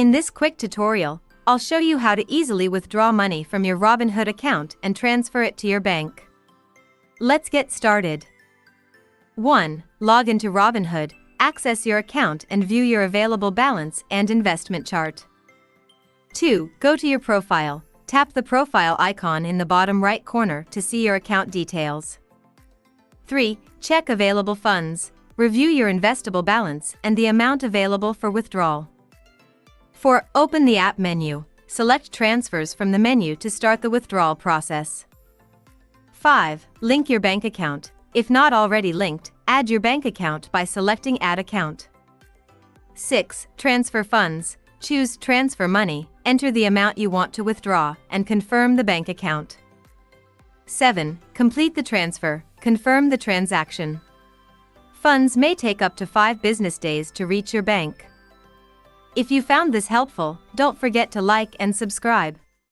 In this quick tutorial, I'll show you how to easily withdraw money from your Robinhood account and transfer it to your bank. Let's get started. 1. Log into Robinhood, access your account and view your available balance and investment chart. 2. Go to your profile, tap the profile icon in the bottom right corner to see your account details. 3. Check available funds, review your investable balance and the amount available for withdrawal. 4. Open the app menu, select transfers from the menu to start the withdrawal process. 5. Link your bank account. If not already linked, add your bank account by selecting Add Account. 6. Transfer funds. Choose Transfer Money, enter the amount you want to withdraw, and confirm the bank account. 7. Complete the transfer. Confirm the transaction. Funds may take up to 5 business days to reach your bank. If you found this helpful, don't forget to like and subscribe.